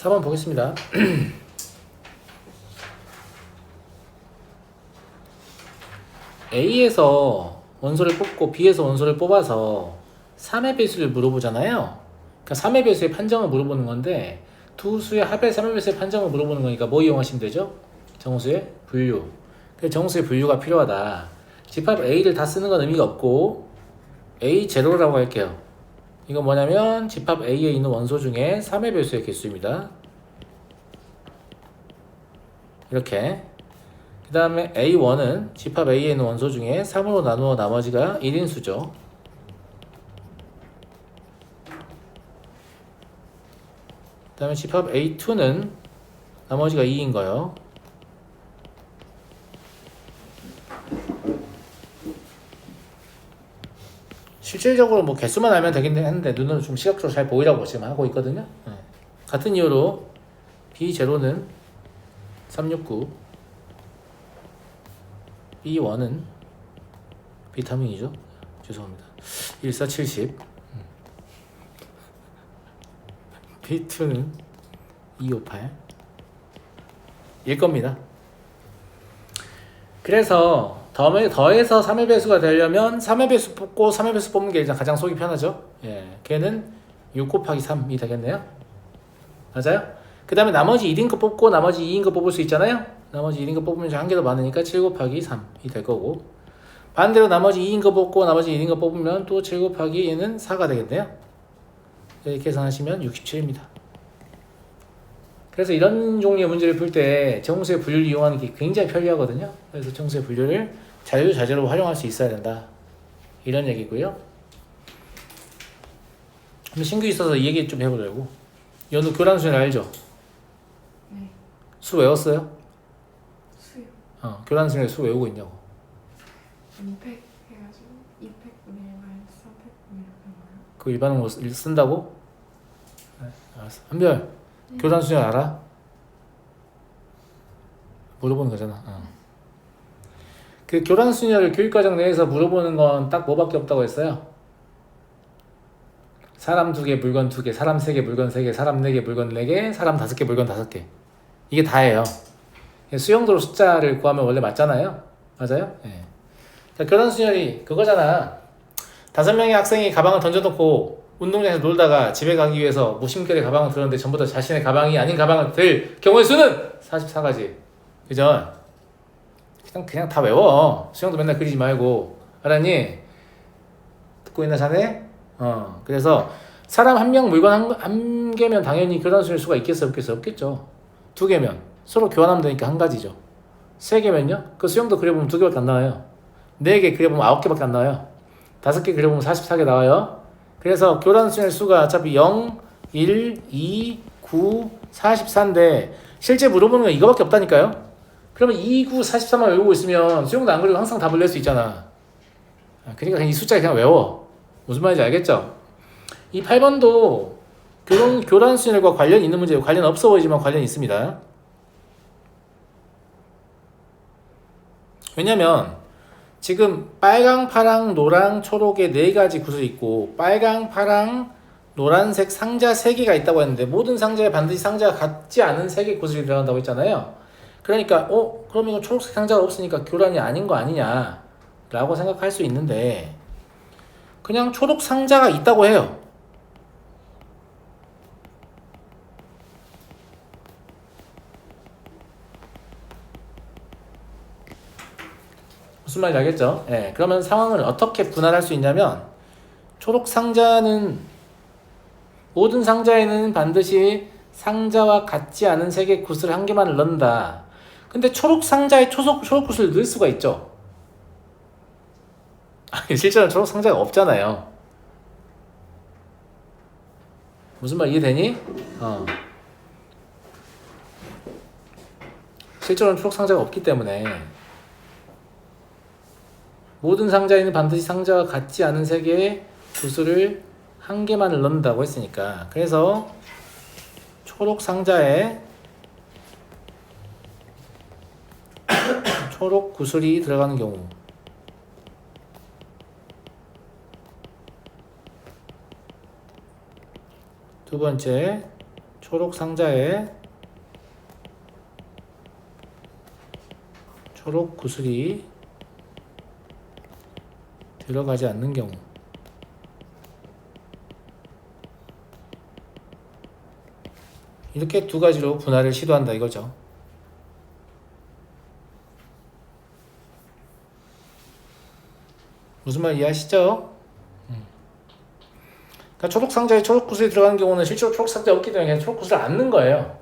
4번 보겠습니다. A에서 원소를 뽑고 B에서 원소를 뽑아서 3의 배수를 물어보잖아요. 그러니까 3의 배수의 판정을 물어보는 건데 두 수의 합의 3의 배수의 판정을 물어보는 거니까 뭐 이용하시면 되죠? 정수의 분류. 그래서 정수의 분류가 필요하다. 집합 A를 다 쓰는 건 의미가 없고 A0라고 할게요. 이건 뭐냐면 집합 A에 있는 원소 중에 3의 배수의 개수입니다. 이렇게. 그 다음에 A1은 집합 A에 있는 원소 중에 3으로 나누어 나머지가 1인수죠. 그 다음에 집합 A2는 나머지가 2인 거예요. 실질적으로 뭐 개수만 알면 되긴 했는데 눈으로 좀 시각적으로 잘 보이라고 지금 하고 있거든요. 같은 이유로 B0는 369, B1은 비타민이죠. 죄송합니다. 1470, B2는 258 일 겁니다. 그래서 더해서 3의 배수가 되려면 3의 배수 뽑고 3의 배수 뽑는 게 일단 가장 속이 편하죠. 예, 걔는 6 곱하기 3이 되겠네요. 맞아요? 그 다음에 나머지 1인 거 뽑고 나머지 2인 거 뽑을 수 있잖아요. 나머지 1인 거 뽑으면 한 개 더 많으니까 7 곱하기 3이 될 거고, 반대로 나머지 2인 거 뽑고 나머지 1인 거 뽑으면 또 7 곱하기 얘는 4가 되겠네요. 이렇게 계산하시면 67입니다. 그래서 이런 종류의 문제를 풀 때 정수의 분류를 이용하는 게 굉장히 편리하거든요. 그래서 정수의 분류를 자유자재로 활용할 수 있어야 된다. 이런 얘기고요. 그럼 신규 있어서 이 얘기 좀 해보려고. 연우 교란수는 알죠? 네. 수 외웠어요? 수요. 교란수는 수 외우고 있냐고. 임팩 해가지고 200분의 1 마이너스 300분의 1 그런 거요? 그거 일반으로 쓴다고? 네, 알았어. 한별, 네. 교란수는 알아? 물어보는 거잖아. 그 교란수녀를 교육과정 내에서 물어보는 건 딱 뭐밖에 없다고 했어요? 사람 2개, 물건 2개, 사람 3개, 물건 3개, 사람 4개, 물건 4개, 사람 5개, 물건 5개. 이게 다예요. 수용도로 숫자를 구하면 원래 맞잖아요. 맞아요? 네. 자, 교란수녀이 그거잖아. 5명의 학생이 가방을 던져놓고 운동장에서 놀다가 집에 가기 위해서 무심결에 가방을 들었는데 전부 다 자신의 가방이 아닌 가방을 들 경우의 수는 44가지. 그죠? 그냥 다 외워. 수영도 맨날 그리지 말고. 알았니? 듣고 있나 자네? 그래서 사람 1명 물건 한 개면 당연히 교란수일 수가 있겠어 없겠어? 없겠죠. 2개면 서로 교환하면 되니까 한 가지죠. 3개면요? 그 수영도 그려보면 2개밖에 안 나와요. 4개 그려보면 9개밖에 안 나와요. 5개 그려보면 44개 나와요. 그래서 교란수의 수가 어차피 0, 1, 2, 9, 44인데 실제 물어보는 건 이거밖에 없다니까요. 그러면 2, 9, 43만 외우고 있으면 수영도 안 그리고 항상 답을 낼 수 있잖아. 그러니까 그냥 이 숫자 그냥 외워. 무슨 말인지 알겠죠? 이 8번도 교란수열과 관련 있는 문제예요. 관련 없어 보이지만 관련이 있습니다. 왜냐면 지금 빨강, 파랑, 노랑, 초록의 4가지 구슬이 있고 빨강, 파랑, 노란색 상자 3개가 있다고 했는데 모든 상자에 반드시 상자가 같지 않은 3개 구슬이 들어간다고 했잖아요. 그러니까 그럼 이거 초록색 상자가 없으니까 교란이 아닌 거 아니냐 라고 생각할 수 있는데 그냥 초록 상자가 있다고 해요. 무슨 말인지 알겠죠? 예, 그러면 상황을 어떻게 분할할 수 있냐면 초록 상자는 모든 상자에는 반드시 상자와 같지 않은 3개 구슬 1개만을 넣는다. 근데 초록 상자에 초록 구슬을 넣을 수가 있죠. 실제로는 초록 상자가 없잖아요. 무슨 말 이해되니? 실제로는 초록 상자가 없기 때문에 모든 상자에는 반드시 상자와 같지 않은 3개의 구슬을 1개만을 넣는다고 했으니까 그래서 초록 상자에 초록 구슬이 들어가는 경우 두 번째 초록 상자에 초록 구슬이 들어가지 않는 경우 이렇게 두 가지로 분할을 시도한다 이거죠. 무슨 말 이해하시죠? 그러니까 초록 상자에 초록 구슬이 들어가는 경우는 실제로 초록 상자 없기 때문에 그냥 초록 구슬을 안 넣는 거예요.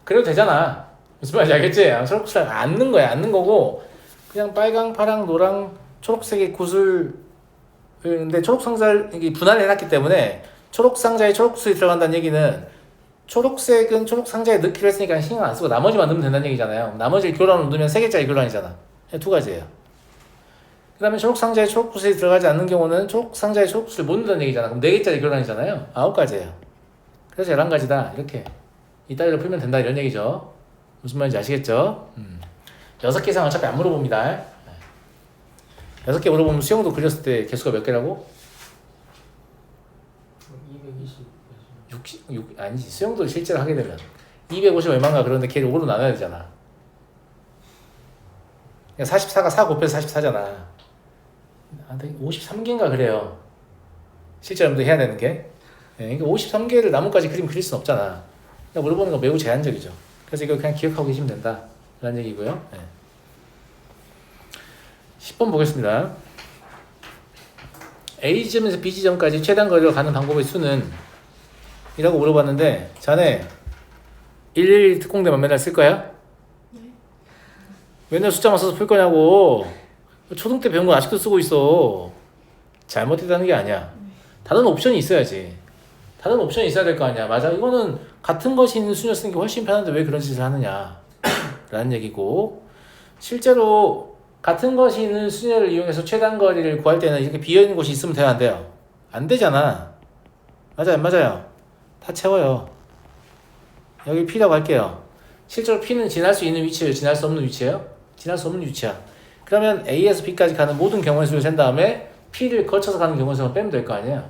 그래도 되잖아. 무슨 말인지 알겠지? 초록 구슬을 안 넣는 거야. 안 넣는 거고 그냥 빨강, 파랑, 노랑, 초록색의 구슬 근데 초록 상자를 분할을 해놨기 때문에 초록 상자에 초록 구슬이 들어간다는 얘기는 초록색은 초록 상자에 넣기로 했으니까 신경 안 쓰고 나머지만 넣으면 된다는 얘기잖아요. 나머지 교란을 넣으면 3개짜리 교란이잖아. 두 가지예요. 그 다음에 초록 상자에 초록 구슬이 들어가지 않는 경우는 초록 상자에 초록 구슬을 못 넣는다는 얘기잖아. 그럼 4개짜리 교란이잖아요. 9가지예요. 그래서 11가지다. 이렇게 이따위로 풀면 된다 이런 얘기죠. 무슨 말인지 아시겠죠? 6개 이상 어차피 안 물어봅니다. 6개 물어보면 수영도 그렸을 때 개수가 몇 개라고? 220. 아니지. 수영도 실제로 하게 되면 250 얼마인가 그런데 걔를 5로 나눠야 되잖아. 44가 4 곱해서 44잖아. 53개인가 그래요. 실제 여러분들 해야 되는 게. 그러니까 53개를 나뭇가지 그림 그릴 순 없잖아. 그러니까 물어보는 거 매우 제한적이죠. 그래서 이거 그냥 기억하고 계시면 된다. 라는 얘기고요. 10번 보겠습니다. A지점에서 B지점까지 최단 거리로 가는 방법의 수는? 이라고 물어봤는데 자네 111 특공대만 맨날 쓸 거야? 네. 맨날 숫자만 써서 풀 거냐고. 초등 때 배운 거 아직도 쓰고 있어. 잘못했다는 게 아니야. 다른 옵션이 있어야지. 다른 옵션이 있어야 될 거 아니야. 맞아. 이거는 같은 것이 있는 수녀 쓰는 게 훨씬 편한데 왜 그런 짓을 하느냐 라는 얘기고, 실제로 같은 것이 있는 수녀를 이용해서 최단 거리를 구할 때는 이렇게 비어있는 곳이 있으면 돼요, 안 돼요? 안 되잖아. 맞아요, 안 맞아요? 다 채워요. 여기 P라고 할게요. 실제로 P는 지날 수 있는 위치예요? 지날 수 없는 위치예요? 지날 수 없는 위치야. 그러면 A에서 B까지 가는 모든 경우의 수를 센 다음에 P를 거쳐서 가는 경우의 수만 빼면 될 거 아니에요?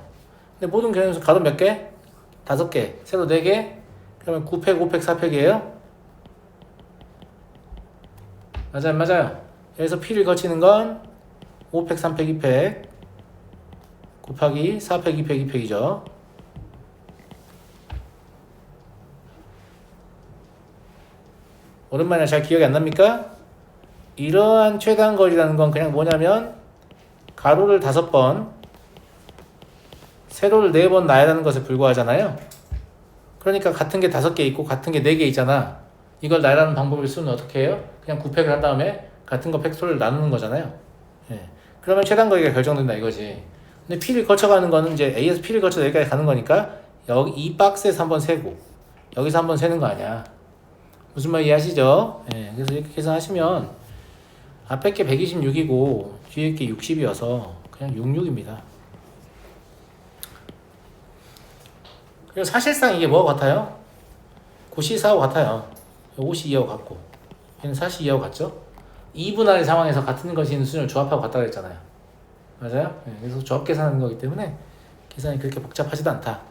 근데 모든 경우의 수 가로 몇 개? 5개. 세로 4개? 그러면 9팩, 5팩, 4팩이에요? 맞아요, 맞아요? 여기서 P를 거치는 건 5팩, 3팩, 2팩 곱하기 4팩, 2팩, 2팩이죠. 오랜만에 잘 기억이 안 납니까? 이러한 최단 거리라는 건 그냥 뭐냐면 가로를 5번, 세로를 4번 놔야 하는 것에 불과하잖아요. 그러니까 같은 게 5개 있고 같은 게 4개 있잖아. 이걸 나열하는 방법을 쓰면 어떻게 해요? 그냥 9팩을 한 다음에 같은 거 팩토리를 나누는 거잖아요. 예. 그러면 최단 거리가 결정된다 이거지. 근데 P를 거쳐가는 거는 이제 A에서 P를 거쳐서 여기까지 가는 거니까 여기 이 박스에서 한번 세고 여기서 한번 세는 거 아니야. 무슨 말 이해하시죠? 예. 그래서 이렇게 계산하시면 앞에 게 126이고 뒤에 게 60이어서 그냥 66입니다. 그리고 사실상 이게 뭐가 같아요? 94하고 같아요. 52하고 같고 얘는 42하고 같죠? 2분할의 상황에서 같은 것이 있는 수준을 조합하고 같다고 했잖아요. 맞아요? 네, 그래서 조합 계산하는 거기 때문에 계산이 그렇게 복잡하지도 않다.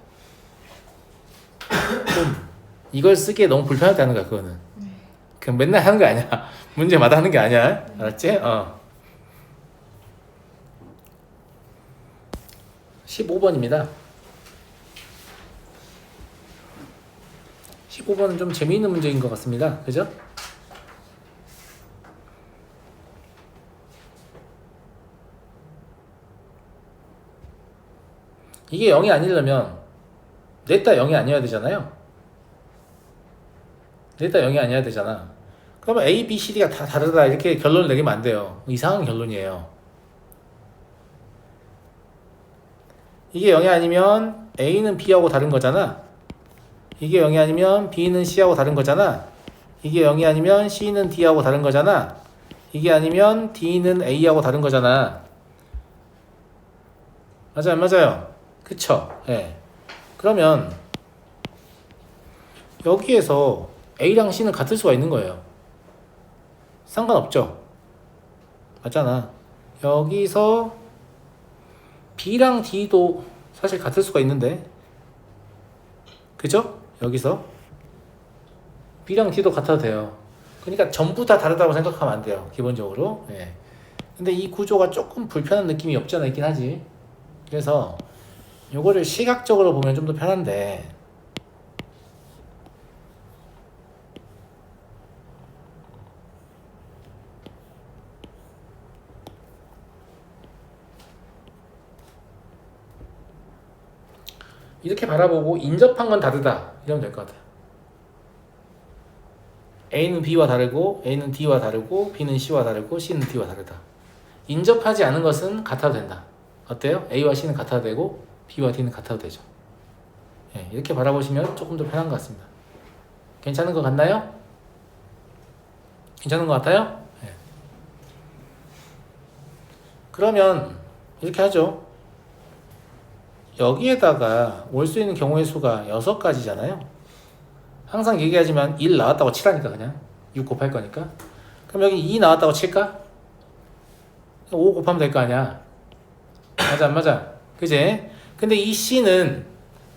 좀 이걸 쓰기에 너무 불편하다는 거야 그거는. 그냥 맨날 하는 게 아니야. 문제마다 하는 게 아니야. 알았지? 15번입니다. 15번은 좀 재미있는 문제인 것 같습니다. 그죠? 이게 0이 아니려면 넷다 0이 아니어야 되잖아요. 넷다 0이 아니어야 되잖아. 그러면 A, B, C, D가 다 다르다 이렇게 결론을 내리면 안 돼요. 이상한 결론이에요. 이게 0이 아니면 A는 B하고 다른 거잖아. 이게 0이 아니면 B는 C하고 다른 거잖아. 이게 0이 아니면 C는 D하고 다른 거잖아. 이게 아니면 D는 A하고 다른 거잖아. 맞아요, 맞아요. 그쵸? 예. 그러면 여기에서 A랑 C는 같을 수가 있는 거예요. 상관없죠? 맞잖아. 여기서 B랑 D도 사실 같을 수가 있는데, 그죠? 여기서 B랑 D도 같아도 돼요. 그러니까 전부 다 다르다고 생각하면 안 돼요. 기본적으로. 예. 근데 이 구조가 조금 불편한 느낌이 없지 않아 있긴 하지. 그래서 요거를 시각적으로 보면 좀 더 편한데 이렇게 바라보고 인접한 건 다르다 이러면 될 것 같아요. A는 B와 다르고 A는 D와 다르고 B는 C와 다르고 C는 D와 다르다. 인접하지 않은 것은 같아도 된다. 어때요? A와 C는 같아도 되고 B와 D는 같아도 되죠. 예, 이렇게 바라보시면 조금 더 편한 것 같습니다. 괜찮은 것 같나요? 괜찮은 것 같아요? 예. 그러면 이렇게 하죠. 여기에다가 올 수 있는 경우의 수가 6가지잖아요. 항상 얘기하지만 1 나왔다고 칠하니까 그냥 6 곱할 거니까. 그럼 여기 2 나왔다고 칠까? 5 곱하면 될 거 아니야. 맞아 안 맞아? 그지? 근데 이 C는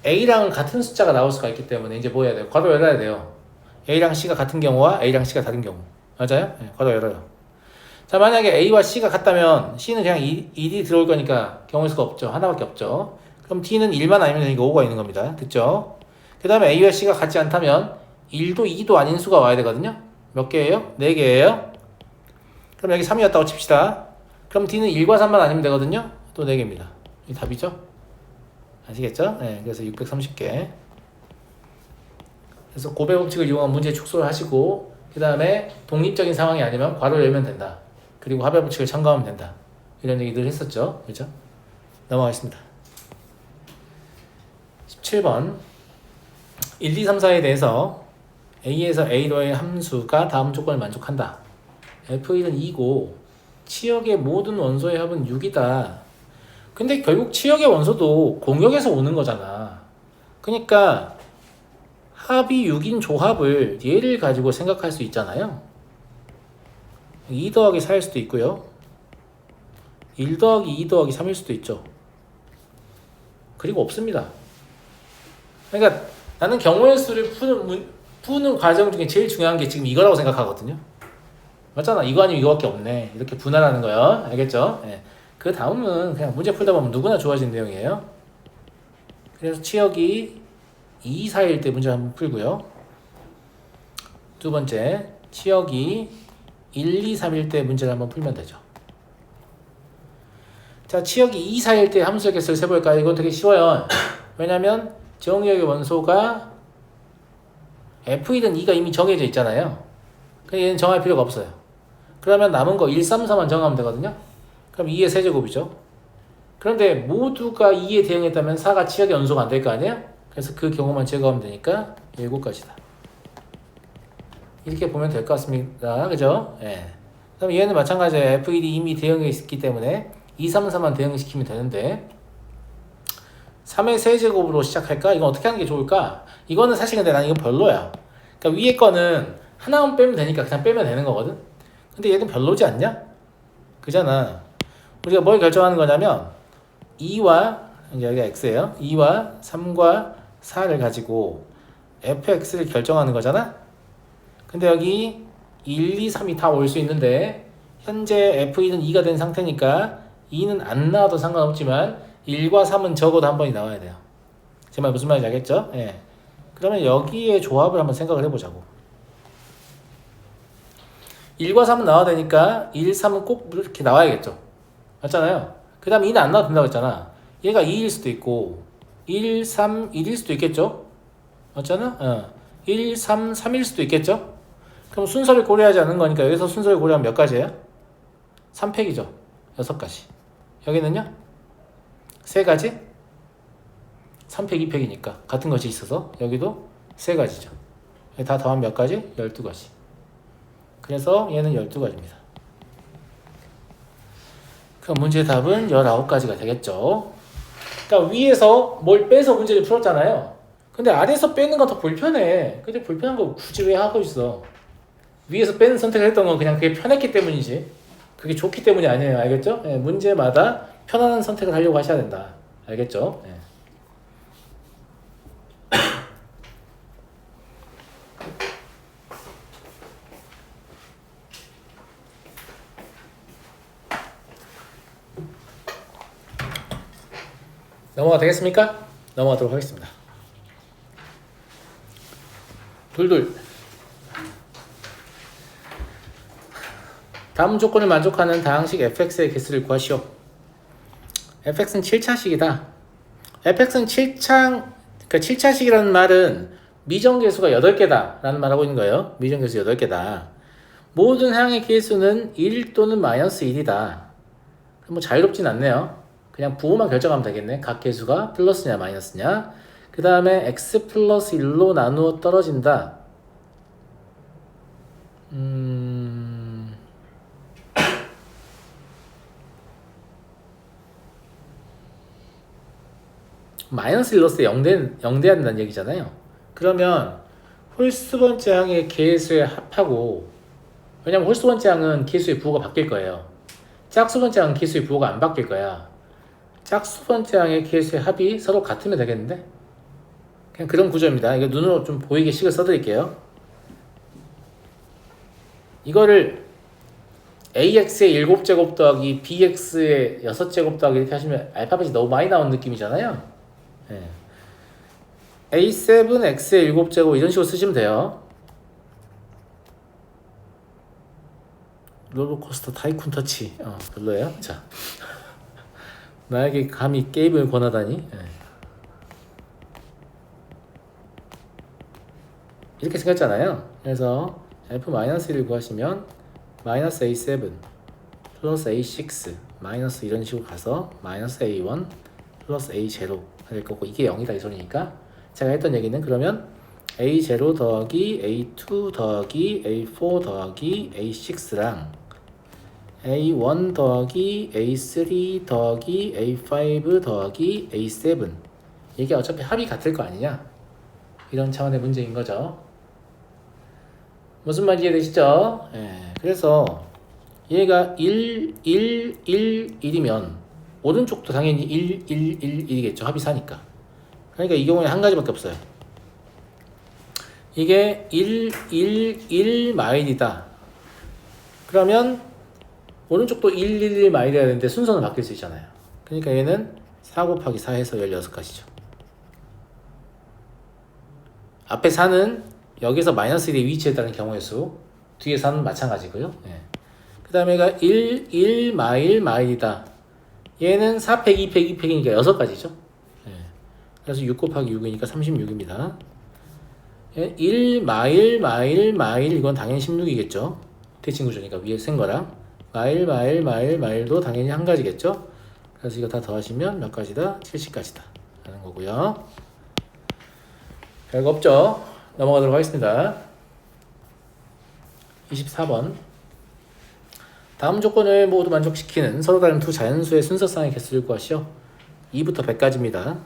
A랑 같은 숫자가 나올 수가 있기 때문에 이제 뭐 해야 돼요? 괄호 열어야 돼요. A랑 C가 같은 경우와 A랑 C가 다른 경우. 맞아요? 네, 괄호 열어요. 자, 만약에 A와 C가 같다면 C는 그냥 1이 들어올 거니까 경우의 수가 없죠. 하나밖에 없죠. 그럼 D는 1만 아니면 되니까 5가 있는 겁니다. 됐죠? 그 다음에 A와 C가 같지 않다면 1도 2도 아닌 수가 와야 되거든요. 몇 개예요? 4개예요. 그럼 여기 3이었다고 칩시다. 그럼 D는 1과 3만 아니면 되거든요. 또 4개입니다. 이 답이죠? 아시겠죠? 네, 그래서 630개. 그래서 고배 법칙을 이용한 문제 축소를 하시고 그 다음에 독립적인 상황이 아니면 괄호를 열면 된다. 그리고 합의 법칙을 참고하면 된다. 이런 얘기들 했었죠. 그죠? 넘어가겠습니다. 17번 1, 2, 3, 4에 대해서 A에서 A로의 함수가 다음 조건을 만족한다. F1은 2고 치역의 모든 원소의 합은 6이다. 근데 결국 치역의 원소도 공역에서 오는 거잖아. 그러니까 합이 6인 조합을 얘를 가지고 생각할 수 있잖아요. 2 더하기 4일 수도 있고요. 1 더하기 2 더하기 3일 수도 있죠. 그리고 없습니다. 그러니까 나는 경우의 수를 푸는 과정 중에 제일 중요한 게 지금 이거라고 생각하거든요. 맞잖아. 이거 아니면 이거밖에 없네. 이렇게 분할하는 거요. 알겠죠? 네. 그 다음은 그냥 문제 풀다 보면 누구나 좋아지는 내용이에요. 그래서 치역이 2, 4일 때 문제 한번 풀고요. 두 번째, 치역이 1, 2, 3일 때 문제를 한번 풀면 되죠. 자, 치역이 2, 4일 때 함수의 개수를 세볼까요? 이건 되게 쉬워요. 왜냐면 정의역의 원소가 F1은 2가 이미 정해져 있잖아요. 그럼 얘는 정할 필요가 없어요. 그러면 남은 거 1, 3, 4만 정하면 되거든요. 그럼 2의 세제곱이죠. 그런데 모두가 2에 대응했다면 4가 치역의 원소가 안 될 거 아니에요? 그래서 그 경우만 제거하면 되니까 7가지다. 이렇게 보면 될 것 같습니다. 그죠? 예. 그럼 얘는 마찬가지예요. F1이 이미 대응해 있기 때문에 2, 3, 4만 대응시키면 되는데 3의 세제곱으로 시작할까? 이건 어떻게 하는 게 좋을까? 이거는 사실 근데 난 이거 별로야. 그러니까 위에 거는 하나만 빼면 되니까 그냥 빼면 되는 거거든? 근데 얘는 별로지 않냐? 그잖아. 우리가 뭘 결정하는 거냐면 2와 여기가 x예요. 2와 3과 4를 가지고 fx를 결정하는 거잖아. 근데 여기 1, 2, 3이 다 올 수 있는데 현재 f2는 2가 된 상태니까 2는 안 나와도 상관없지만 1과 3은 적어도 한 번이 나와야 돼요. 제 말 무슨 말인지 알겠죠? 예. 그러면 여기에 조합을 한번 생각을 해보자고. 1과 3은 나와야 되니까 1, 3은 꼭 이렇게 나와야겠죠. 맞잖아요. 그 다음에 2는 안 나와도 된다고 했잖아. 얘가 2일 수도 있고 1, 3, 1일 수도 있겠죠. 맞잖아. 1, 3, 3일 수도 있겠죠. 그럼 순서를 고려하지 않는 거니까 여기서 순서를 고려하면 몇 가지예요? 3팩이죠. 6가지. 여기는요? 3가지? 3팩, 2팩이니까 같은 것이 있어서 여기도 3가지죠. 다 더하면 몇 가지? 12가지. 그래서 얘는 12가지입니다. 그럼 문제의 답은 19가지가 되겠죠. 그러니까 위에서 뭘 빼서 문제를 풀었잖아요. 근데 아래에서 빼는 건 더 불편해. 근데 불편한 거 굳이 왜 하고 있어? 위에서 빼는 선택을 했던 건 그냥 그게 편했기 때문이지. 그게 좋기 때문이 아니에요. 알겠죠? 예, 문제마다 편안한 선택을 하려고 하셔야 된다. 알겠죠? 예. 넘어가 되겠습니까? 넘어가도록 하겠습니다. 둘둘. 다음 조건을 만족하는 다항식 fx의 개수를 구하시오. fx는 7차식이다. fx는 7차, 그러니까 7차식이라는 말은 미정계수가 8개다 라는 말을 하고 있는 거예요. 미정계수 8개다. 모든 항의 개수는 1 또는 마이너스 1이다. 뭐 자유롭진 않네요. 그냥 부호만 결정하면 되겠네. 각 개수가 플러스냐 마이너스냐. 그 다음에 x 플러스 1로 나누어 떨어진다. 마이너스 1 넣었을 때 0돼야 된다는 얘기잖아요. 그러면 홀수 번째 항의 개수의 합하고, 왜냐면 홀수 번째 항은 개수의 부호가 바뀔 거예요. 짝수 번째 항은 개수의 부호가 안 바뀔 거야. 짝수 번째 항의 개수의 합이 서로 같으면 되겠는데? 그냥 그런 구조입니다. 이거 눈으로 좀 보이게 식을 써드릴게요. 이거를 ax의 7제곱 더하기 bx의 6제곱 더하기 이렇게 하시면 알파벳이 너무 많이 나온 느낌이잖아요. 네. a7 x의 7제곱 이런 식으로 쓰시면 돼요. 롤러코스터 타이쿤 터치 별로예요? 자, 나에게 감히 게임을 권하다니. 네. 이렇게 생겼잖아요. 그래서 f-1을 구하시면 마이너스 a7 플러스 a6 마이너스 이런 식으로 가서 마이너스 a1 플러스 a0 될 거고, 이게 0이다 이 소리니까 제가 했던 얘기는 그러면 a0 더하기 a2 더하기 a4 더하기 a6랑 a1 더하기 a3 더하기 a5 더하기 a7 이게 어차피 합이 같을 거 아니냐, 이런 차원의 문제인 거죠. 무슨 말인지 이해되시죠? 예, 그래서 얘가 1, 1, 1, 1이면 오른쪽도 당연히 1, 1, 1, 1이겠죠. 합이 4니까. 그러니까 이 경우에 한 가지밖에 없어요. 이게 1, 1, 1 마일이다. 그러면 오른쪽도 1, 1, 1 마일이어야 되는데 순서는 바뀔 수 있잖아요. 그러니까 얘는 4 곱하기 4 해서 16가지죠. 앞에 4는 여기서 마이너스 1이 위치했다는 경우의 수, 뒤에 4는 마찬가지고요. 예. 그 다음에 얘가 1, 1 마일이다. 얘는 4 팩 2 팩 2 팩이니까 6가지죠. 예. 그래서 6 곱하기 6이니까 36입니다. 예. 1 마일 이건 당연히 16이겠죠. 대칭 구조니까 위에 센 거랑 마일도 당연히 한 가지겠죠. 그래서 이거 다 더하시면 몇 가지다? 70가지다 라는 거고요. 별거 없죠. 넘어가도록 하겠습니다. 24번. 다음 조건을 모두 만족시키는 서로 다른 두 자연수의 순서상의 개수를 구하시오. 2부터 100까지입니다.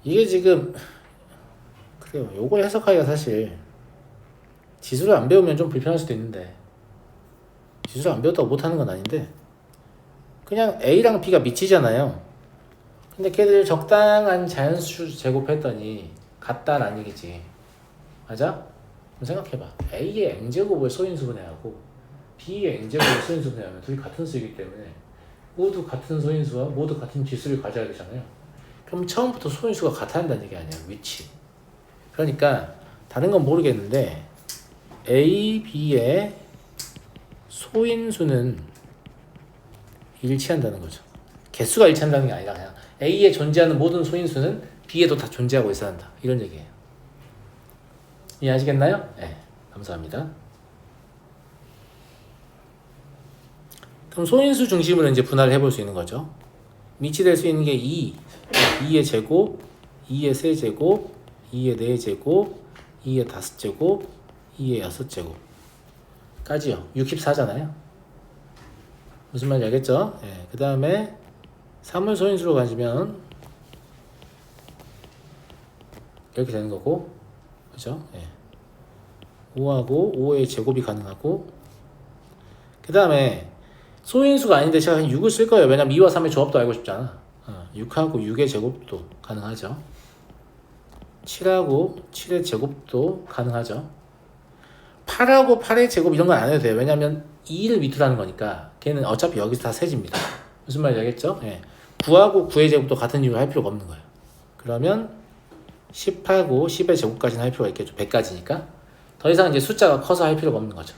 이게 지금 그래요. 요걸 해석하기가 사실 지수를 안 배우면 좀 불편할 수도 있는데, 지수를 안 배웠다고 못하는 건 아닌데, 그냥 A랑 B가 미치잖아요. 근데 걔들 적당한 자연수 제곱했더니 같다라는 얘기지. 맞아? 그럼 생각해봐. A의 N제곱을 소인수분해하고 B의 N제곱을 소인수분해하면 둘이 같은 수이기 때문에 모두 같은 소인수와 모두 같은 지수를 가져야 되잖아요. 그럼 처음부터 소인수가 같아야 한다는 얘기 아니야. 위치. 그러니까 다른 건 모르겠는데 A, B의 소인수는 일치한다는 거죠. 개수가 일치한다는 게 아니라 그냥 A에 존재하는 모든 소인수는 B에도 다 존재하고 있어야 한다. 이런 얘기예요. 이해하시겠나요? 네, 감사합니다. 그럼 소인수 중심으로 이제 분할을 해볼 수 있는 거죠. 미치될 수 있는 게 2의 제곱, 2의 세제곱, 2의 4제곱, 2의 5제곱, 2의 6제곱 까지요. 64잖아요. 무슨 말인지 알겠죠? 네, 그 다음에 3을 소인수로 가지면 이렇게 되는 거고, 그죠? 네. 5하고 5의 제곱이 가능하고, 그 다음에 소인수가 아닌데 제가 그냥 6을 쓸 거예요. 왜냐면 2와 3의 조합도 알고 싶잖아. 6하고 6의 제곱도 가능하죠. 7하고 7의 제곱도 가능하죠. 8하고 8의 제곱 이런 건 안 해도 돼요. 왜냐면 2를 밑으로 하는 거니까 걔는 어차피 여기서 다 세집니다. 무슨 말인지 알겠죠? 예. 9하고 9의 제곱도 같은 이유로 할 필요가 없는 거예요. 그러면 10하고 10의 제곱까지는 할 필요가 있겠죠. 100까지니까. 더 이상 이제 숫자가 커서 할 필요가 없는 거죠.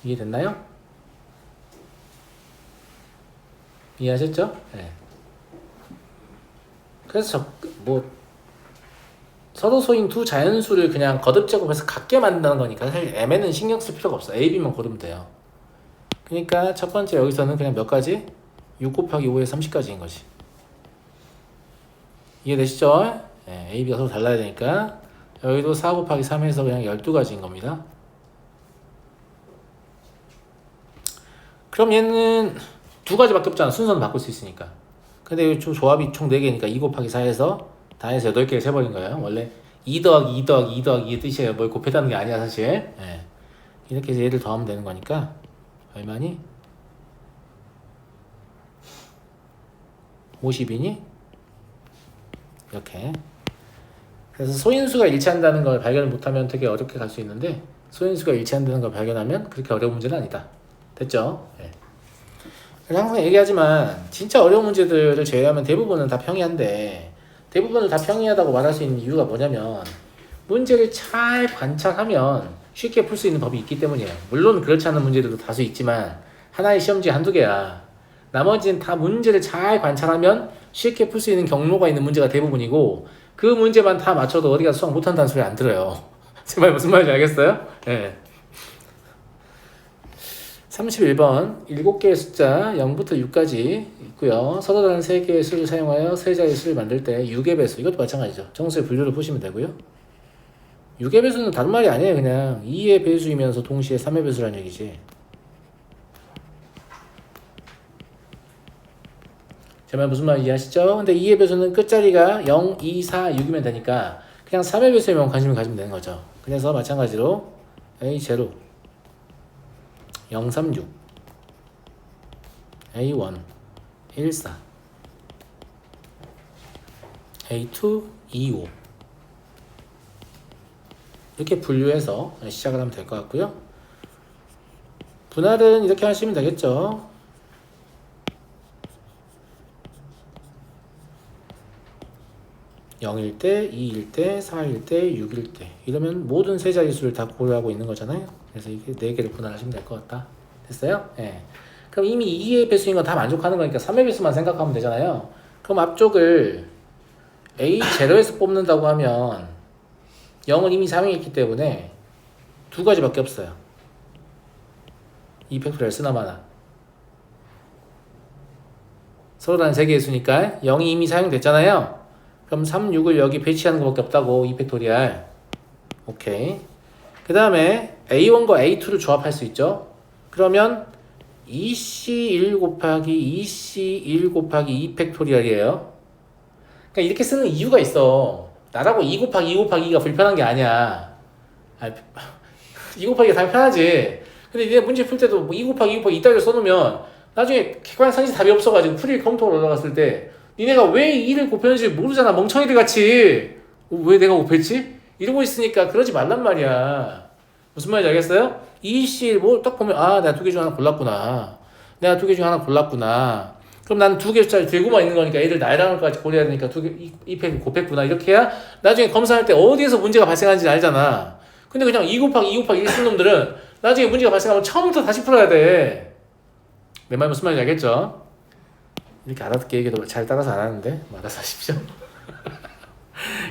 이해됐나요? 이해하셨죠? 네. 그래서 서로 소인 두 자연수를 그냥 거듭 제곱해서 같게 만든다는 거니까 사실 m에는 신경 쓸 필요가 없어. a, b만 고르면 돼요. 그러니까 첫 번째 여기서는 그냥 몇 가지? 6 곱하기 5에 30까지인 거지. 이해되시죠? 네, a, b가 서로 달라야 되니까 여기도 4 곱하기 3에서 그냥 12가지인 겁니다. 그럼 얘는 두 가지밖에 없잖아. 순서는 바꿀 수 있으니까. 근데 이 조합이 총 4개니까 2 곱하기 4에서 다 해서 8개를 세버린 거예요. 원래 2 더하기 2 더하기 2 더하기 2의 뜻이에요. 뭘 곱했다는 게 아니야 사실. 예. 이렇게 해서 얘를 더하면 되는 거니까 얼마니? 50이니? 이렇게. 그래서 소인수가 일치한다는 걸 발견을 못하면 되게 어렵게 갈 수 있는데 소인수가 일치한다는 걸 발견하면 그렇게 어려운 문제는 아니다. 됐죠? 예. 항상 얘기하지만 진짜 어려운 문제들을 제외하면 대부분은 다 평이한데 대부분을 다 평이하다고 말할 수 있는 이유가 뭐냐면 문제를 잘 관찰하면 쉽게 풀 수 있는 법이 있기 때문이에요. 물론 그렇지 않은 문제들도 다수 있지만 하나의 시험지 한두 개야. 나머지는 다 문제를 잘 관찰하면 쉽게 풀 수 있는 경로가 있는 문제가 대부분이고 그 문제만 다 맞춰도 어디가 수학 못한다는 소리 안 들어요. 제 말 무슨 말인지 알겠어요? 예. 31번 7개의 숫자 0부터 6까지 있고요. 서로 다른 3개의 수를 사용하여 세 자리 수를 만들 때 6의 배수, 이것도 마찬가지죠. 정수의 분류를 보시면 되고요. 6의 배수는 다른 말이 아니에요. 그냥 2의 배수이면서 동시에 3의 배수라는 얘기지. 제 말 무슨 말인지 이해하시죠? 근데 2의 배수는 끝자리가 0, 2, 4, 6이면 되니까 그냥 3의 배수에만 관심을 가지면 되는 거죠. 그래서 마찬가지로 A0 036 A1 14 A2 25 이렇게 분류해서 시작을 하면 될 것 같고요. 분할은 이렇게 하시면 되겠죠. (0일 때) (2일 때) (4일 때) (6일 때) 이러면 모든 세 자릿수를 다 고려하고 있는 거잖아요. 그래서 이게 4개를 분할하시면 될 것 같다. 됐어요? 예. 그럼 이미 2의 배수인 건 다 만족하는 거니까 3의 배수만 생각하면 되잖아요. 그럼 앞쪽을 A0에서 뽑는다고 하면 0은 이미 3이 있기 때문에 두 가지밖에 없어요. 2팩토리얼 쓰나마나 서로 다른 3개의 수니까 0이 이미 사용됐잖아요. 그럼 3, 6을 여기 배치하는 것밖에 없다고 2팩토리얼. 오케이. 그 다음에 A1과 A2를 조합할 수 있죠. 그러면 2C1 곱하기 2C1 곱하기 2팩토리얼이에요. 그러니까 이렇게 쓰는 이유가 있어. 나라고 2 곱하기 2 곱하기 2가 불편한 게 아니야. 2 곱하기가 다 편하지. 근데 니네 문제 풀 때도 2 곱하기 2 곱하기 2따위로 써놓으면 나중에 객관상식 답이 없어가지고 풀이 컴퓨터로 올라갔을 때 니네가 왜 2를 곱했는지 모르잖아. 멍청이들 같이. 왜 내가 곱했지? 이러고 있으니까 그러지 말란 말이야. 무슨 말인지 알겠어요? 2C 뭐 딱 보면 내가 2개 중 하나 골랐구나. 내가 2개 중 하나 골랐구나. 그럼 난 2개짜리 들고만 있는 거니까 얘를 나이랑까지 고려해야 되니까 2개, 2팩을 곱했구나. 이렇게 해야 나중에 검사할 때 어디에서 문제가 발생하는지 알잖아. 근데 그냥 2 곱하기 2 곱하기 1 쓴 놈들은 나중에 문제가 발생하면 처음부터 다시 풀어야 돼. 내 말 무슨 말인지 알겠죠? 이렇게 알아듣게 얘기해도 잘 따라서 안 하는데 알아서 하십시오.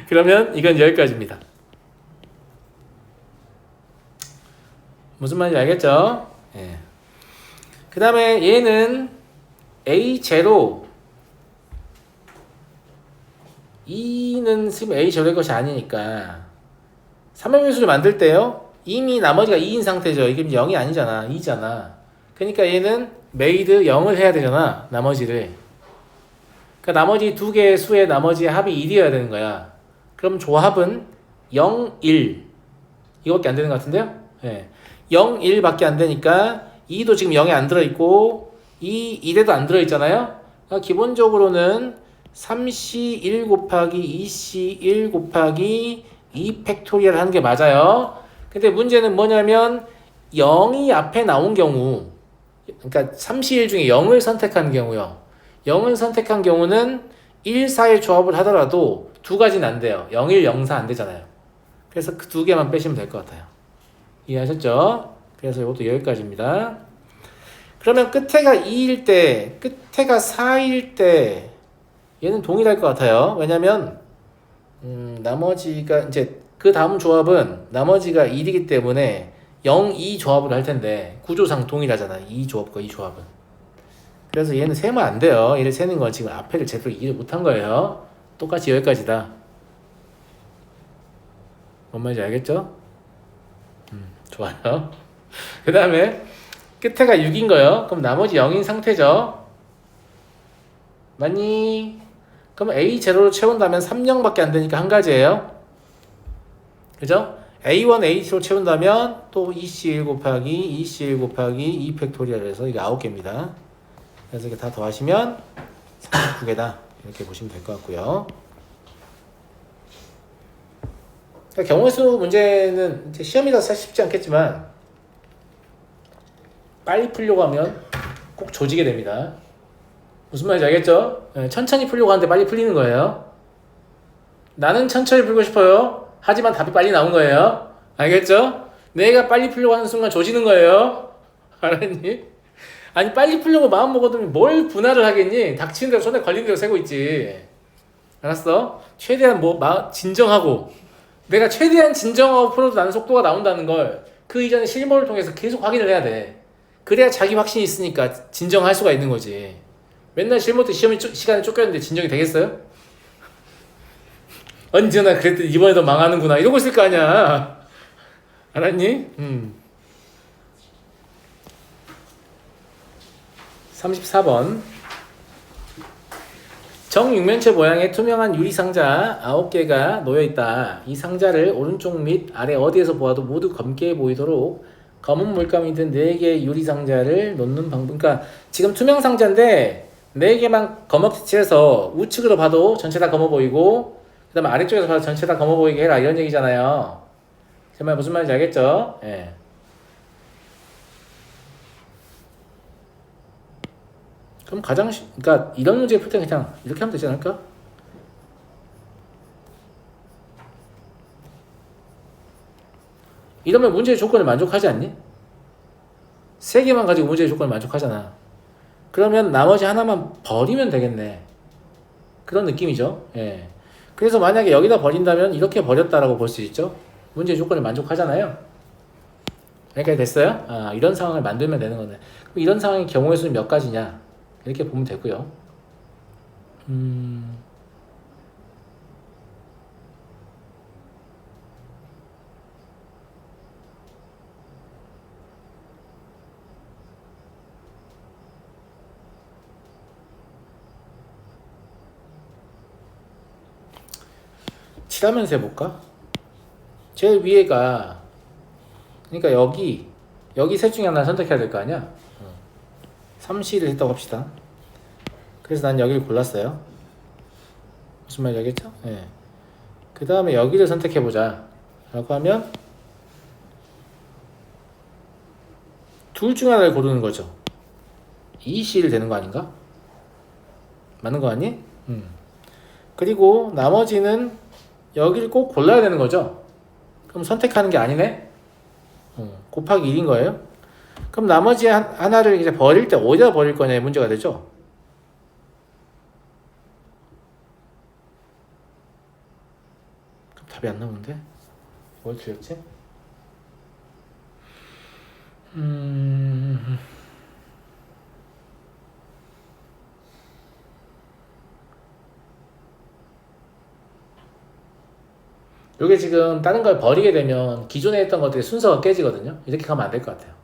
그러면 이건 여기까지입니다. 무슨 말인지 알겠죠? 예. 그 다음에 얘는 A0 2는 지금 A0의 것이 아니니까 3의 배수를 만들 때요 이미 나머지가 2인 상태죠. 이게 0이 아니잖아. 2잖아. 그러니까 얘는 made 0을 해야 되잖아. 나머지를. 그러니까 나머지 두 개의 수의 나머지의 합이 1이어야 되는 거야. 그럼 조합은 0, 1 이거밖에 안 되는 것 같은데요? 예. 0, 1밖에 안 되니까 2도 지금 0에 안 들어있고 1에도 안 들어있잖아요. 그러니까 기본적으로는 3C1 곱하기 2C1 곱하기 2 팩토리얼 하는 게 맞아요. 근데 문제는 뭐냐면 0이 앞에 나온 경우, 그러니까 3시1 중에 0을 선택한 경우요. 0을 선택한 경우는 1, 4의 조합을 하더라도 두 가지는 안 돼요. 0, 1, 0, 4 안 되잖아요. 그래서 그 두 개만 빼시면 될 것 같아요. 이해하셨죠? 그래서 이것도 여기까지입니다. 그러면 끝에가 2일 때, 끝에가 4일 때 얘는 동일할 것 같아요. 왜냐면 나머지가 이제 그 다음 조합은 나머지가 1이기 때문에 0, 2 조합을 할 텐데 구조상 동일하잖아. 이 조합과 이 조합은. 그래서 얘는 세면 안 돼요. 얘를 세는 건 지금 앞에를 제대로 이해를 못한 거예요. 똑같이 여기까지다. 뭔 말인지 알겠죠? 좋아요. 그 다음에 끝에가 6인 거예요. 그럼 나머지 0인 상태죠. 맞니? 그럼 A0로 채운다면 3,0밖에 안 되니까 한 가지예요. 그죠? A1, A2로 채운다면 또 EC1 곱하기 EC1 곱하기 E 팩토리얼 해서 이게 9개입니다. 그래서 이게 다 더하시면 39개다. 이렇게 보시면 될 것 같고요. 그러니까 경우의 수 문제는 이제 시험이라서 사실 쉽지 않겠지만 빨리 풀려고 하면 꼭 조지게 됩니다. 무슨 말인지 알겠죠? 네, 천천히 풀려고 하는데 빨리 풀리는 거예요. 나는 천천히 풀고 싶어요. 하지만 답이 빨리 나온 거예요. 알겠죠? 내가 빨리 풀려고 하는 순간 조지는 거예요. 알았니? 아니 빨리 풀려고 마음 먹어두면 뭘 분할을 하겠니? 닥치는 대로 손에 걸리는 대로 세고 있지. 알았어? 최대한 진정하고 내가 최대한 진정하고 풀어도 나는 속도가 나온다는 걸 그 이전에 실물을 통해서 계속 확인을 해야 돼. 그래야 자기 확신이 있으니까 진정할 수가 있는 거지. 맨날 실무 때 시간에 쫓겼는데 진정이 되겠어요? 언제나 그랬더니 이번에도 망하는구나 이러고 있을 거 아니야. 알았니? 34번 정육면체 모양의 투명한 유리상자 9개가 놓여있다. 이 상자를 오른쪽 및 아래 어디에서 보아도 모두 검게 보이도록 검은 물감이 든 4개의 유리상자를 놓는 방법. 그러니까 지금 투명 상자인데 4개만 검게 칠해서 우측으로 봐도 전체 다 검어 보이고 그 다음에 아래쪽에서 봐도 전체 다 검어 보이게 해라 이런 얘기잖아요. 제 말 무슨 말인지 알겠죠? 예. 그럼 그러니까 이런 문제 풀 때 그냥 이렇게 하면 되지 않을까? 이러면 문제의 조건을 만족하지 않니? 3개만 가지고 문제의 조건을 만족하잖아. 그러면 나머지 하나만 버리면 되겠네. 그런 느낌이죠. 예. 그래서 만약에 여기다 버린다면 이렇게 버렸다라고 볼 수 있죠. 문제의 조건을 만족하잖아요. 여기까지 됐어요? 아, 이런 상황을 만들면 되는 거네. 그럼 이런 상황의 경우의 수는 몇 가지냐? 이렇게 보면 되고요. 칠하면서 해볼까? 제일 위에가 그러니까 여기 셋 중에 하나를 선택해야 될 거 아니야? 3C를 했다고 합시다. 그래서 난 여기를 골랐어요. 무슨 말인지 알겠죠? 예. 그 다음에 여기를 선택해보자 라고 하면 둘 중에 하나를 고르는 거죠. 2C를 되는 거 아닌가? 맞는 거 아니? 그리고 나머지는 여기를 꼭 골라야 되는 거죠. 그럼 선택하는 게 아니네? 곱하기 1인 거예요. 그럼 나머지 하나를 이제 버릴 때 어디다 버릴 거냐의 문제가 되죠. 그럼 답이 안 나오는데? 뭘 틀렸지? 요게 지금 다른 걸 버리게 되면 기존에 했던 것들이 순서가 깨지거든요. 이렇게 가면 안 될 것 같아요.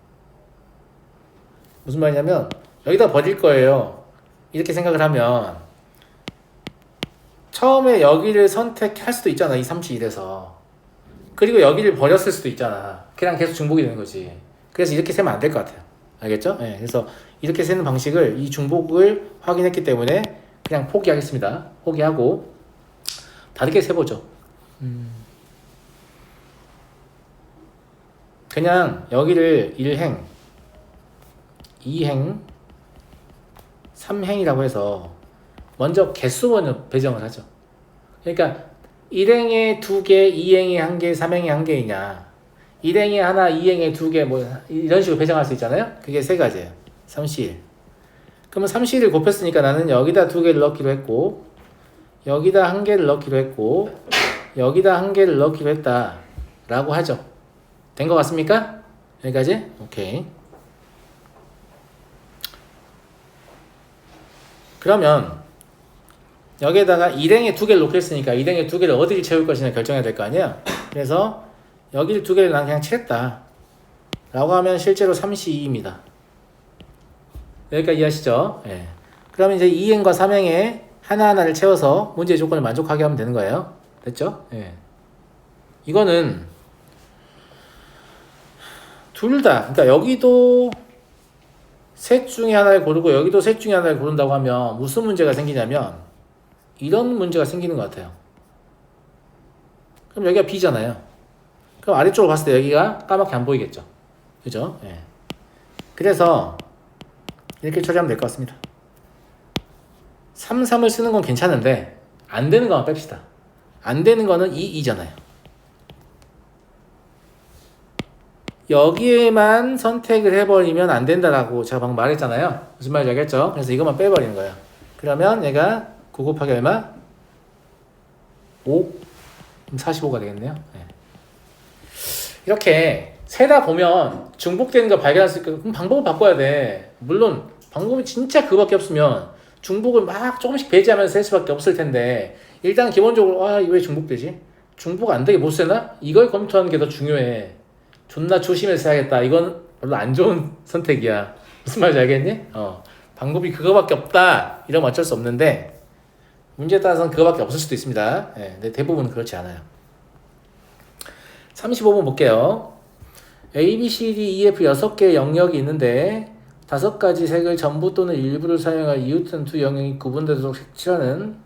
무슨 말이냐면 여기다 버릴 거예요. 이렇게 생각을 하면 처음에 여기를 선택할 수도 있잖아. 이 31에서. 그리고 여기를 버렸을 수도 있잖아. 그냥 계속 중복이 되는 거지. 그래서 이렇게 세면 안 될 것 같아요. 알겠죠? 네, 그래서 이렇게 세는 방식을 이 중복을 확인했기 때문에 그냥 포기하겠습니다. 포기하고 다르게 세보죠. 그냥 여기를 1행, 2행, 3행이라고 해서 먼저 개수번호 배정을 하죠. 그러니까 1행에 2개, 2행에 1개, 3행에 1개이냐, 1행에 하나, 2행에 2개, 뭐 이런 식으로 배정할 수 있잖아요. 그게 세 가지예요. 3C1. 그러면 3C1을 곱했으니까 나는 여기다 2개를 넣기로 했고, 여기다 1개를 넣기로 했고, 여기다 1개를 넣기로 했다 라고 하죠. 된 것 같습니까? 여기까지? 오케이. 그러면 여기에다가 1행에 2개를 놓겠으니까 1행에 2개를 어디를 채울 것이냐 결정해야 될 거 아니야. 그래서 여기를 2개를 난 그냥 칠했다 라고 하면 실제로 3C2입니다. 여기까지 이해하시죠? 예. 그러면 이제 2행과 3행에 하나하나를 채워서 문제의 조건을 만족하게 하면 되는 거예요. 됐죠? 예. 이거는 둘 다, 그러니까 여기도 셋 중에 하나를 고르고 여기도 셋 중에 하나를 고른다고 하면 무슨 문제가 생기냐면 이런 문제가 생기는 것 같아요. 그럼 여기가 B잖아요. 그럼 아래쪽으로 봤을 때 여기가 까맣게 안 보이겠죠. 그죠? 예. 그래서 이렇게 처리하면 될 것 같습니다. 3, 3을 쓰는 건 괜찮은데 안 되는 것만 뺍시다. 안 되는 거는 2, 2잖아요. 여기에만 선택을 해버리면 안 된다라고 제가 방금 말했잖아요. 무슨 말인지 알겠죠? 그래서 이것만 빼버리는 거예요. 그러면 얘가 9 곱하기 얼마? 5? 그럼 45가 되겠네요. 네. 이렇게 세다 보면 중복되는 거 발견할 수 있고 그럼 방법을 바꿔야 돼. 물론 방법이 진짜 그거밖에 없으면 중복을 막 조금씩 배제하면서 셀 수밖에 없을 텐데 일단 기본적으로 이거 왜 중복되지? 중복 안 되게 못 세나? 이걸 검토하는 게 더 중요해. 존나 조심해서 해야겠다. 이건 별로 안 좋은 선택이야. 무슨 말인지 알겠니? 방법이 그거밖에 없다. 이러면 어쩔 수 없는데 문제에 따라서는 그거밖에 없을 수도 있습니다. 네, 근데 대부분은 그렇지 않아요. 35번 볼게요. A, B, C, D, E, F 6개의 영역이 있는데 5가지 색을 전부 또는 일부를 사용하여 이웃은 두 영역이 구분되도록 색칠하는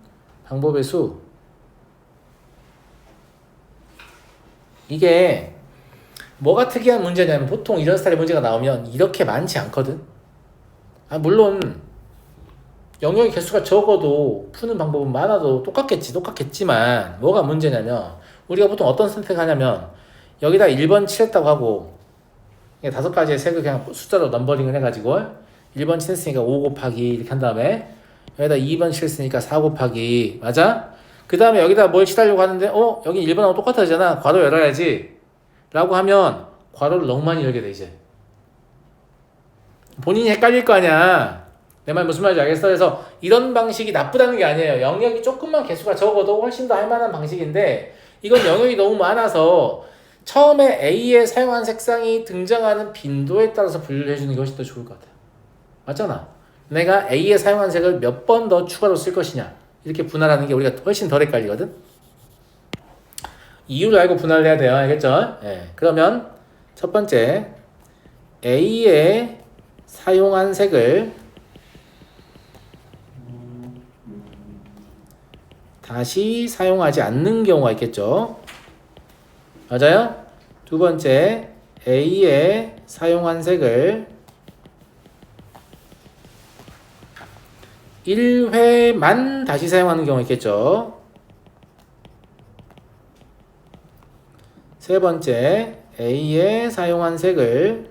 방법의 수. 이게 뭐가 특이한 문제냐면 보통 이런 스타일의 문제가 나오면 이렇게 많지 않거든. 물론 영역의 개수가 적어도 푸는 방법은 많아도 똑같겠지만 뭐가 문제냐면 우리가 보통 어떤 선택을 하냐면 여기다 1번 칠했다고 하고 5가지의 색을 그냥 숫자로 넘버링을 해가지고 1번 칠했으니까 5 곱하기 이렇게 한 다음에 여기다 2번 칠했으니까 4 곱하기 맞아? 그 다음에 여기다 뭘 칠하려고 하는데 여기 1번하고 똑같아지잖아. 괄호 열어야지 라고 하면 괄호를 너무 많이 열게 돼 이제. 본인이 헷갈릴 거 아니야. 내 말 무슨 말인지 알겠어? 그래서 이런 방식이 나쁘다는 게 아니에요. 영역이 조금만 개수가 적어도 훨씬 더 할만한 방식인데 이건 영역이 너무 많아서 처음에 A에 사용한 색상이 등장하는 빈도에 따라서 분류를 해주는 것이 더 좋을 것 같아요. 맞잖아. 내가 A에 사용한 색을 몇 번 더 추가로 쓸 것이냐 이렇게 분할하는 게 우리가 훨씬 덜 헷갈리거든. 이유를 알고 분할을 해야 돼요. 알겠죠? 네. 그러면 첫 번째 A에 사용한 색을 다시 사용하지 않는 경우가 있겠죠. 맞아요? 두 번째 A에 사용한 색을 1회만 다시 사용하는 경우가 있겠죠. 세 번째 A에 사용한 색을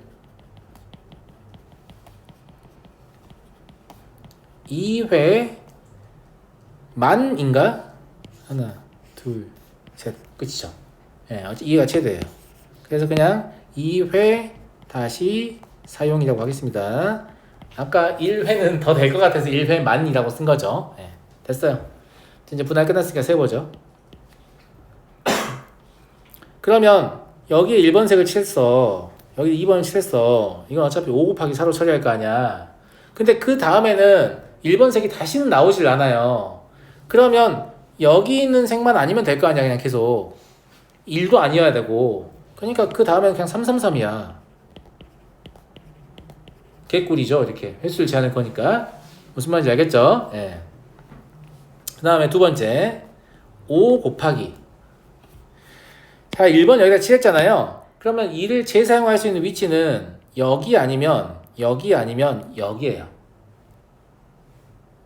2회만인가? 하나, 둘, 셋. 끝이죠. 예, 2가 최대예요. 그래서 그냥 2회 다시 사용이라고 하겠습니다. 아까 1회는 더 될 것 같아서 1회만이라고 쓴 거죠. 예, 됐어요. 이제 분할 끝났으니까 세보죠. 그러면 여기에 1번 색을 칠했어. 여기 2번을 칠했어. 이건 어차피 5 곱하기 4로 처리할 거 아니야. 근데 그 다음에는 1번 색이 다시는 나오질 않아요. 그러면 여기 있는 색만 아니면 될 거 아니야. 그냥 계속 1도 아니어야 되고. 그러니까 그 다음에는 그냥 333이야. 개꿀이죠. 이렇게 횟수를 제한할 거니까. 무슨 말인지 알겠죠? 예. 그 다음에 두 번째 5 곱하기. 자, 1번 여기다 칠했잖아요. 그러면 이를 재사용할 수 있는 위치는 여기 아니면 여기예요.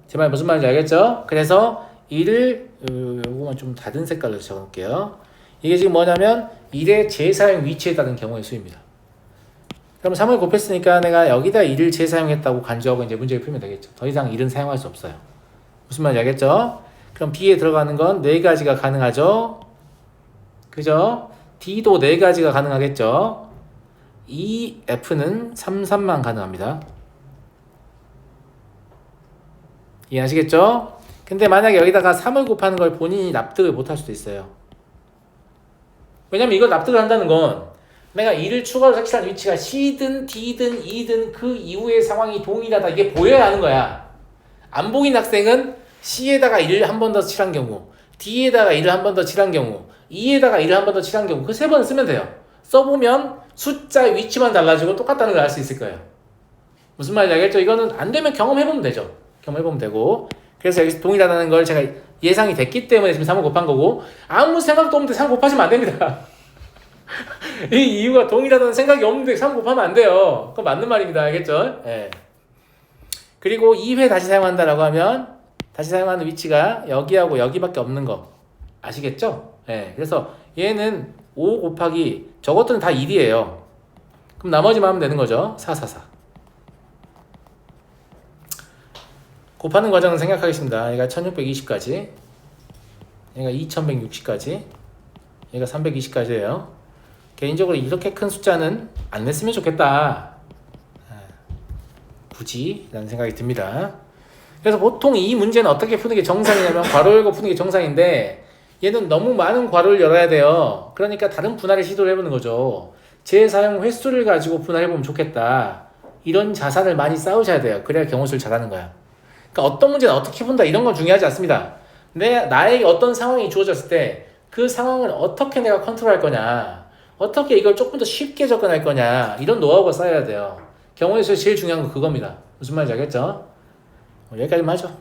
제 말 무슨 말인지 알겠죠? 그래서 이를 요거만 좀 다른 색깔로 적어놓을게요. 이게 지금 뭐냐면 일의 재사용 위치에 따른 경우의 수입니다. 그럼 3을 곱했으니까 내가 여기다 일을 재사용했다고 간주하고 이제 문제를 풀면 되겠죠. 더 이상 일은 사용할 수 없어요. 무슨 말인지 알겠죠? 그럼 B에 들어가는 건 4가지가 가능하죠? 그죠? D도 4가지가 가능하겠죠? E, F는 3, 3만 가능합니다. 이해하시겠죠? 근데 만약에 여기다가 3을 곱하는 걸 본인이 납득을 못 할 수도 있어요. 왜냐면 이걸 납득을 한다는 건 내가 2를 추가로 색칠한 위치가 C든 D든 E든 그 이후의 상황이 동일하다. 이게 보여야 하는 거야. 안 보인 학생은 C에다가 1을 한 번 더 칠한 경우, D에다가 1을 한 번 더 칠한 경우, E에다가 1을 한 번 더 칠한 경우 그 3번 쓰면 돼요. 써보면 숫자 위치만 달라지고 똑같다는 걸 알 수 있을 거예요. 무슨 말인지 알겠죠? 이거는 안 되면 경험해보면 되죠. 경험해보면 되고. 그래서 여기서 동일하다는 걸 제가 예상이 됐기 때문에 지금 3을 곱한 거고, 아무 생각도 없는데 3 곱하시면 안 됩니다. 이 이유가 동일하다는 생각이 없는데 3 곱하면 안 돼요. 그건 맞는 말입니다. 알겠죠? 예. 그리고 2회 다시 사용한다라고 하면 다시 사용하는 위치가 여기하고 여기밖에 없는 거 아시겠죠? 예. 그래서 얘는 5 곱하기 저것들은 다 1이에요. 그럼 나머지만 하면 되는 거죠. 4, 4, 4. 곱하는 과정은 생각하겠습니다. 얘가 1620까지, 얘가 2160까지, 얘가 320까지예요. 개인적으로 이렇게 큰 숫자는 안 냈으면 좋겠다. 굳이 라는 생각이 듭니다. 그래서 보통 이 문제는 어떻게 푸는 게 정상이냐면 괄호 열고 푸는 게 정상인데 얘는 너무 많은 괄호를 열어야 돼요. 그러니까 다른 분할을 시도를 해보는 거죠. 재사용 횟수를 가지고 분할해보면 좋겠다. 이런 자산을 많이 쌓으셔야 돼요. 그래야 경우수를 잘하는 거야. 그러니까 어떤 문제는 어떻게 푼다 이런 건 중요하지 않습니다. 나에게 어떤 상황이 주어졌을 때 그 상황을 어떻게 내가 컨트롤할 거냐, 어떻게 이걸 조금 더 쉽게 접근할 거냐, 이런 노하우가 쌓여야 돼요. 경우의 수에 제일 중요한 건 그겁니다. 무슨 말인지 알겠죠? 여기까지만 하죠.